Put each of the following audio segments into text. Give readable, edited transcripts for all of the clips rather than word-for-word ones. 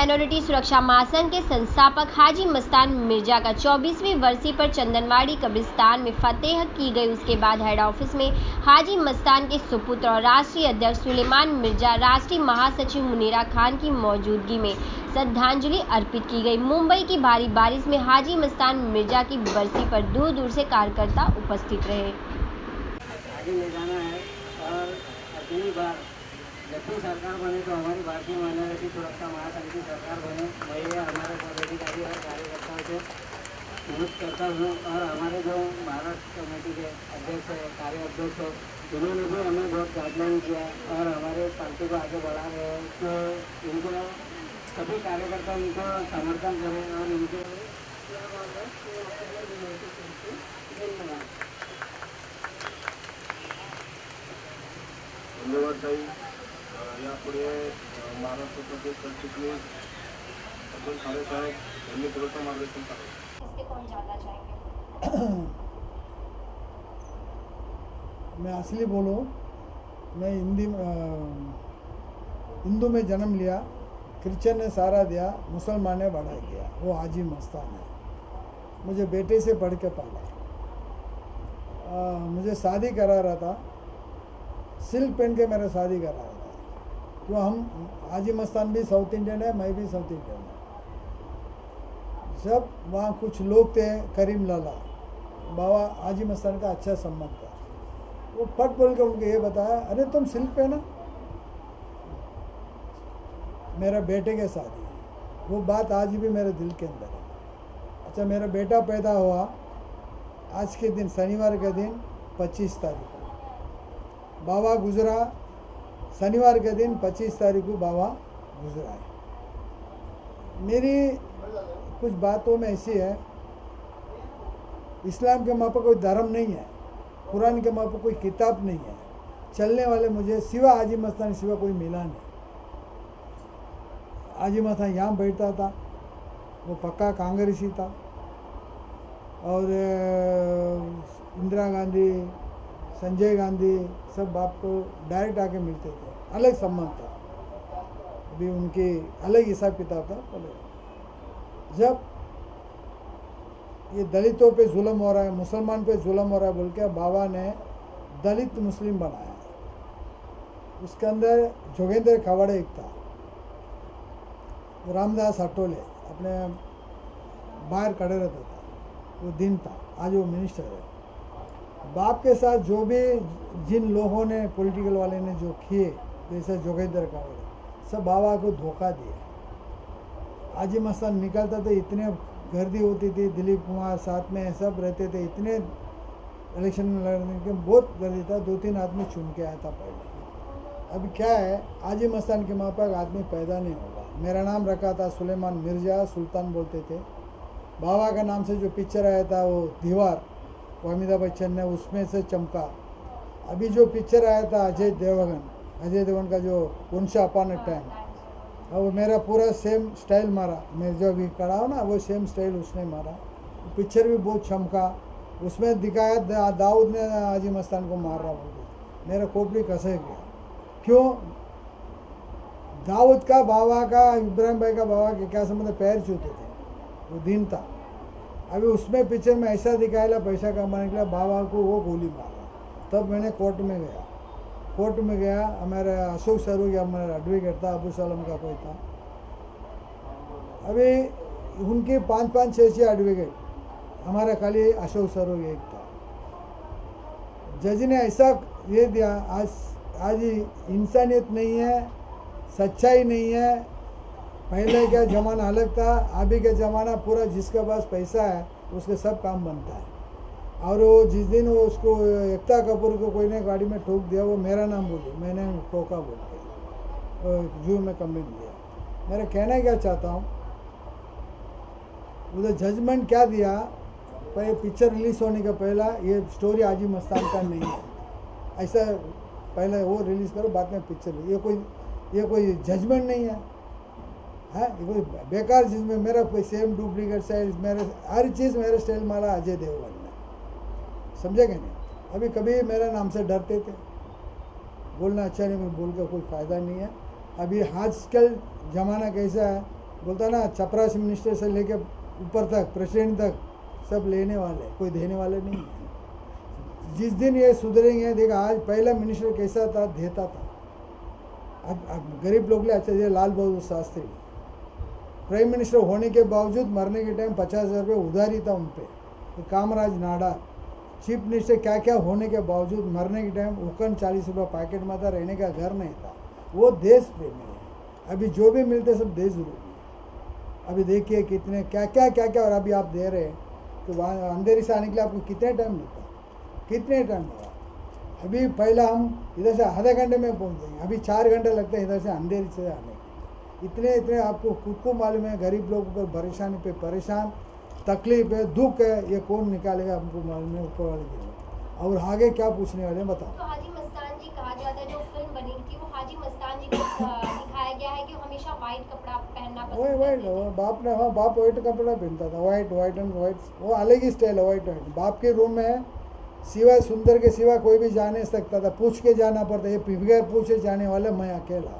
Minority सुरक्षा महासंघ के संस्थापक हाजी मस्तान मिर्जा का 24वीं वर्षी पर चंदनवाड़ी कब्रिस्तान में फतेह की गई। उसके बाद हेड ऑफिस में हाजी मस्तान के सुपुत्र और राष्ट्रीय अध्यक्ष सुलेमान मिर्जा, राष्ट्रीय महासचिव मुनीरा खान की मौजूदगी में श्रद्धांजलि अर्पित की गई। मुंबई की भारी बारिश में हाजी मस्तान मिर्जा की बरसी पर दूर दूर से कार्यकर्ता उपस्थित रहे। आगे ले जाना है और अगली बार जब भी सरकार बने तो हमारी भारतीय माइनॉरिटी सुरक्षा महासंघ की सरकार बने। मैं ये हमारे पदाधिकारी और कार्यकर्ताओं से अनुरोध करता हूँ और हमारे जो महाराष्ट्र कमेटी के अध्यक्ष है, कार्य अध्यक्ष है, उन्होंने भी हमें बहुत गाइडलाइन किया और हमारे पार्टी को आगे बढ़ा रहे हैं। तो इनको सभी कार्यकर्ता इनको समर्थन करें और इनके धन्यवाद ताई। यापुढे महाराष्ट्र प्रदेश सरचिटणीस अब्दुल खाले साहेब यांनी थोडंसं मार्गदर्शन करावं। इसके कौन जानना चाहेंगे? मैं असली बोलूँ, मैं हिंदू में जन्म लिया, क्रिश्चियन ने सहारा दिया, मुसलमान ने बड़ा किया, वो हाजी मस्तान है। मुझे बेटे से पढ़ के पाला, मुझे शादी करा रहा था, सिल्क पहन के मेरा शादी करा रहा था। तो हम हाजी मस्तान भी साउथ इंडियन है, मैं भी साउथ इंडियन हूँ। सब वहाँ कुछ लोग थे, करीम लाला बाबा हाजी मस्तान का अच्छा संबंध था। वो पट बोल के उनको ये बताया, अरे तुम सिल्क पहना, मेरा बेटे के शादी है। वो बात आज भी मेरे दिल के अंदर है। अच्छा, मेरा बेटा पैदा हुआ आज के दिन, शनिवार के दिन 25 तारीख को। बाबा गुजरा शनिवार के दिन 25 तारीख को बाबा गुजरा है। मेरी कुछ बातों में ऐसी है, इस्लाम के माँ पर कोई धर्म नहीं है, कुरान के माँ पर कोई किताब नहीं है, चलने वाले मुझे सिवा हाजी मस्तान सिवा कोई मिला नहीं। हाजी मस्तान यहाँ बैठता था, वो पक्का कांग्रेसी था और इंदिरा गांधी, संजय गांधी सब बाप को डायरेक्ट आके मिलते थे, अलग संबंध था। अभी उनकी अलग हिसाब किताब था। पहले जब ये दलितों पे जुल्म हो रहा है, मुसलमान पे जुल्म हो रहा है बोल के बाबा ने दलित मुस्लिम बनाया। उसके अंदर जोगेंद्र खवाड़े एक था, रामदास अटोले अपने बाहर खड़े रहता था, वो दिन था, आज वो मिनिस्टर है। बाप के साथ जो भी जिन लोगों ने पॉलिटिकल वाले ने जो किए, जैसे जोगेंद्र खवाड़े, सब बाबा को धोखा दिया। हाजी मस्तान निकलता था, इतने गर्दी होती थी, दिलीप कुमार साथ में सब रहते थे, इतने इलेक्शन में लड़ने के बहुत गर्दी था, 2-3 आदमी चुन के आया था पहले। अभी क्या है, हाजी मस्तान के माँ पर आदमी पैदा नहीं होगा। मेरा नाम रखा था सुलेमान मिर्जा, सुल्तान बोलते थे। बाबा का नाम से जो पिक्चर आया था वो दीवार, वो अमिताभ बच्चन ने उसमें से चमका। अभी जो पिक्चर आया था अजय देवगन का जो वंस अपॉन अ टाइम, वो मेरा पूरा सेम स्टाइल मारा, मैं जो अभी खड़ा हूँ ना वो सेम स्टाइल उसने मारा। पिक्चर भी बहुत चमका, उसमें दिखाया दाऊद ने हाजी मस्तान को मार रहा बोल, मेरा खोपड़ी कसक गया। क्यों? दाऊद का बाबा का, इब्राहिम भाई का बाबा के क्या संबंध, पैर छूते थे, वो दिन था। अभी उसमें पिक्चर में ऐसा दिखाया पैसा कमाने के लिए बाबा को वो गोली मारा। तब मैंने कोर्ट में गया, हमारे अशोक सरूगी हमारा एडवोकेट था, अबू सलम का कोई था। अभी उनके 5-5, 6-6 एडवोकेट, हमारा खाली अशोक सरूगी एक था। जज ने ऐसा ये दिया, आज इंसानियत नहीं है, सच्चाई नहीं है। पहले का ज़माना अलग था, अभी का ज़माना पूरा जिसके पास पैसा है उसके सब काम बनता है। और वो जिस दिन वो उसको एकता कपूर को कोई ने गाड़ी में ठोक दिया, वो मेरा नाम बोली, मैंने ठोका बोल के जू में कंप्लेंट दिया। मेरा कहना क्या चाहता हूँ, उधर जजमेंट क्या दिया, पहले पिक्चर रिलीज़ होने का पहला ये स्टोरी हाजी मस्तान का नहीं है, ऐसा पहले वो रिलीज़ करो, बाद में पिक्चर। ये कोई जजमेंट नहीं है, हाँ, ये कोई बेकार चीज़ में मेरा कोई सेम डुप्लीकेट स्टाइल, मेरे हर चीज़ मेरे स्टाइल मारा अजय देवगन ने, समझेगा नहीं। अभी कभी मेरे नाम से डरते थे, बोलना अच्छा नहीं, मैं बोल का कोई फ़ायदा नहीं है। अभी आजकल ज़माना कैसा है, बोलता ना चपरासी मिनिस्टर से लेके ऊपर तक प्रेसिडेंट तक सब लेने वाले, कोई देने वाले नहीं है। जिस दिन ये सुधरेंगे, देखा आज पहला मिनिस्टर कैसा था, देता था। अब गरीब लोग ले अच्छा, लाल बहादुर शास्त्री प्राइम मिनिस्टर होने के बावजूद मरने के टाइम 50,000 रुपये उधारी था उन पर। कामराज नाडार चीफ मिनिस्टर क्या क्या होने के बावजूद मरने के टाइम उकन 40 रुपये पैकेट में था, रहने का घर नहीं था। वो देश प्रेमी है। अभी जो भी मिलते सब देश जरूरी है। अभी देखिए कितने क्या क्या क्या क्या, और अभी आप दे रहे हैं तो वहाँ अंधेरी से आने के लिए आपको कितने टाइम लगता, कितने टाइम लगा। अभी पहला हम इधर से आधे घंटे में पहुँच जाएंगे, अभी 4 घंटे लगते हैं इधर से अंधेरी से आने के। इतने इतने आपको खुद को मालूम है, गरीब लोगों पर परेशानी पे परेशान, तकलीफ है, दुख है, ये कौन निकालेगा हमको मालूम है, ऊपर वाले के। और आगे क्या पूछने वाले हैं बताओ। तो हाजी मस्तान जी कहा जाता है, जो फिल्म बनी थी वो हाजी मस्तान जी को दिखाया गया है कि वो हमेशा वाइट कपड़ा पहनना पसंद करते थे। बाप ने, हाँ बाप वाइट कपड़ा पहनता था, वाइट एंड वाइट, वो अलग ही स्टाइल है वाइट। बाप के रूम में सिवाय सुंदर के सिवा कोई भी जा नहीं सकता था, पूछ के जाना पड़ता। ये बगैर पूछे जाने वाला मैं अकेला।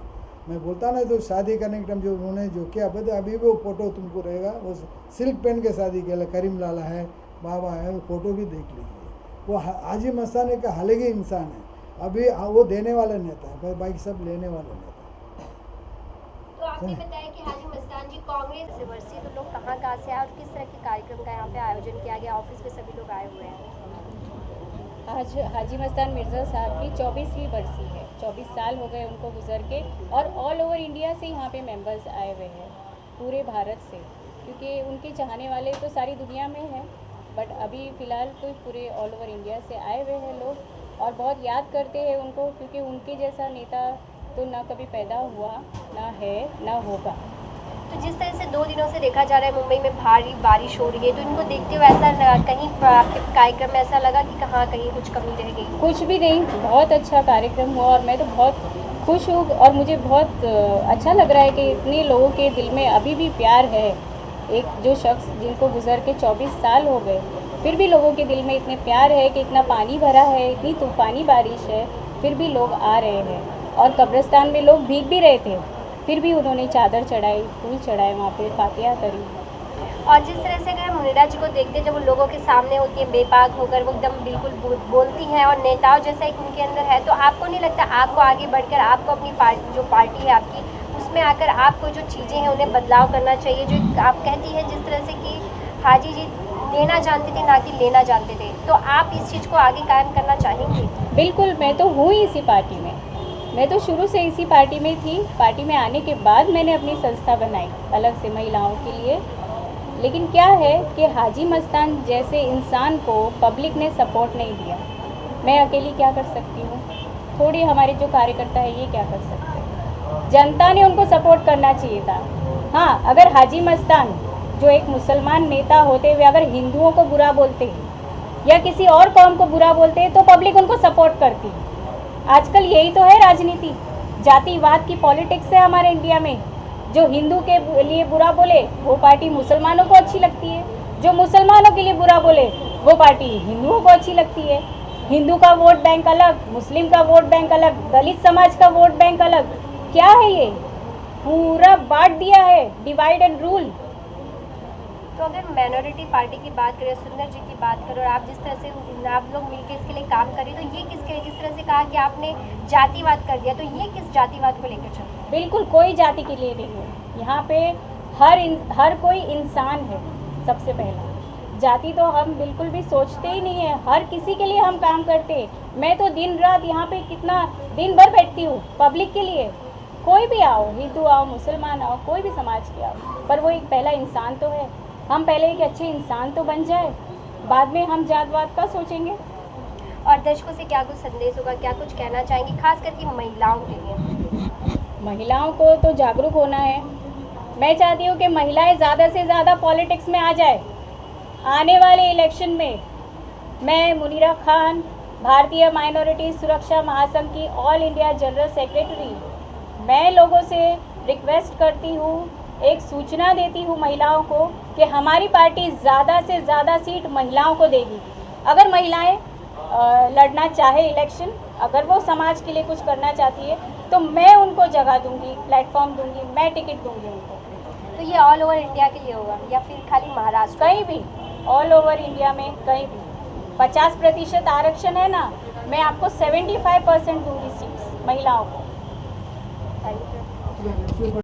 मैं बोलता ना तो शादी करने के टाइम जो उन्होंने जो किया, अभी भी वो फोटो तुमको रहेगा, वो सिल्क पेन के शादी किया, करीम लाला है, बाबा है, वो फोटो भी देख लीजिए। वो हाजी मस्तान एक अलग ही इंसान है। अभी वो देने वाला नेता है, बाकी सब लेने वाले नेता है। तो आपने बताया कि हाजी मस्तान जी कांग्रेस से वर्षी, तो लोग कहाँ से आए और किस तरह के कार्यक्रम का यहाँ पे आयोजन किया गया? ऑफिस में सभी लोग आए हुए हैं। आज हाजी मस्तान मिर्ज़ा साहब की 24वीं बरसी है। 24 साल हो गए उनको गुजर के, और ऑल ओवर इंडिया से यहाँ पे मेंबर्स आए हुए हैं, पूरे भारत से, क्योंकि उनके चाहने वाले तो सारी दुनिया में हैं, बट अभी फ़िलहाल तो पूरे ऑल ओवर इंडिया से आए हुए हैं लोग, और बहुत याद करते हैं उनको, क्योंकि उनके जैसा नेता तो ना कभी पैदा हुआ, ना है, ना होगा। तो जिस तरह से 2 दिनों से देखा जा रहा है मुंबई में भारी बारिश हो रही है, तो इनको देखते हुए ऐसा लगा, कहीं आपके कार्यक्रम में ऐसा लगा कि कहाँ कहीं कुछ कमी रह गई? कुछ भी नहीं, बहुत अच्छा कार्यक्रम हुआ, और मैं तो बहुत खुश हूँ, और मुझे बहुत अच्छा लग रहा है कि इतने लोगों के दिल में अभी भी प्यार है। एक जो शख्स जिनको गुजर के 24 साल हो गए, फिर भी लोगों के दिल में इतने प्यार है कि इतना पानी भरा है, इतनी तूफ़ानी बारिश है, फिर भी लोग आ रहे हैं। और कब्रिस्तान में लोग भीग भी रहे थे, फिर भी उन्होंने चादर चढ़ाई, फूल चढ़ाए, वहाँ पे फातिहा करी। और जिस तरह से अगर मुनीरा जी को देखते हैं, जब वो लोगों के सामने होती है बेपाक होकर, वो एकदम बिल्कुल बोलती हैं, और नेताओं जैसा एक उनके अंदर है, तो आपको नहीं लगता आपको आगे बढ़कर आपको अपनी पार्टी है आपकी, उसमें आकर आपको जो चीज़ें हैं उन्हें बदलाव करना चाहिए? जो आप कहती हैं जिस तरह से कि हाजी जी देना जानते थे ना कि लेना जानते थे, तो आप इस चीज़ को आगे कायम करना चाहेंगे? बिल्कुल, मैं तो हूँ इसी पार्टी में, मैं तो शुरू से इसी पार्टी में थी। पार्टी में आने के बाद मैंने अपनी संस्था बनाई अलग से महिलाओं के लिए। लेकिन क्या है कि हाजी मस्तान जैसे इंसान को पब्लिक ने सपोर्ट नहीं दिया। मैं अकेली क्या कर सकती हूँ? थोड़ी हमारे जो कार्यकर्ता है ये क्या कर सकते हैं? जनता ने उनको सपोर्ट करना चाहिए था। हाँ, अगर हाजी मस्तान जो एक मुसलमान नेता होते हुए अगर हिंदुओं को बुरा बोलते या किसी और कौम को बुरा बोलते तो पब्लिक उनको सपोर्ट करती। आजकल यही तो है राजनीति, जातिवाद की पॉलिटिक्स है हमारे इंडिया में। जो हिंदू के लिए बुरा बोले वो पार्टी मुसलमानों को अच्छी लगती है, जो मुसलमानों के लिए बुरा बोले वो पार्टी हिंदुओं को अच्छी लगती है। हिंदू का वोट बैंक अलग, मुस्लिम का वोट बैंक अलग, दलित समाज का वोट बैंक अलग। क्या है ये? पूरा बांट दिया है, डिवाइड एंड रूल। तो अगर माइनॉरिटी पार्टी की बात करें, सुंदर जी की बात करें, और आप जिस तरह से आप लोग मिलकर इसके लिए काम करें, तो ये किसके, जिस तरह से कहा कि आपने जातिवाद कर दिया, तो ये किस जातिवाद को लेकर चलते हैं? बिल्कुल कोई जाति के लिए नहीं है। यहाँ पे हर कोई इंसान है। सबसे पहला जाति तो हम बिल्कुल भी सोचते ही नहीं है, हर किसी के लिए हम काम करते हैं। मैं तो दिन रात यहाँ पे कितना दिन भर बैठती हूँ पब्लिक के लिए। कोई भी आओ, हिंदू आओ, मुसलमान आओ, कोई भी समाज के आओ, पर वो एक पहला इंसान तो है। हम पहले एक अच्छे इंसान तो बन जाए, बाद में हम जातवाद का सोचेंगे। और दर्शकों से क्या कुछ संदेश होगा, क्या कुछ कहना चाहेंगी, खास करके महिलाओं के लिए? महिलाओं को तो जागरूक होना है। मैं चाहती हूँ कि महिलाएं ज़्यादा से ज़्यादा पॉलिटिक्स में आ जाए। आने वाले इलेक्शन में मैं मुनीरा खान, भारतीय माइनॉरिटी सुरक्षा महासंघ की ऑल इंडिया जनरल सेक्रेटरी, मैं लोगों से रिक्वेस्ट करती हूँ, एक सूचना देती हूँ महिलाओं को कि हमारी पार्टी ज़्यादा से ज़्यादा सीट महिलाओं को देगी। अगर महिलाएं लड़ना चाहे इलेक्शन, अगर वो समाज के लिए कुछ करना चाहती है, तो मैं उनको जगह दूंगी, प्लेटफॉर्म दूंगी, मैं टिकट दूंगी उनको। तो ये ऑल ओवर इंडिया के लिए होगा या फिर खाली महाराष्ट्र? कहीं भी, ऑल ओवर इंडिया में कहीं भी 50% आरक्षण है ना, मैं आपको 75% दूंगी सीट्स महिलाओं को। Thank you.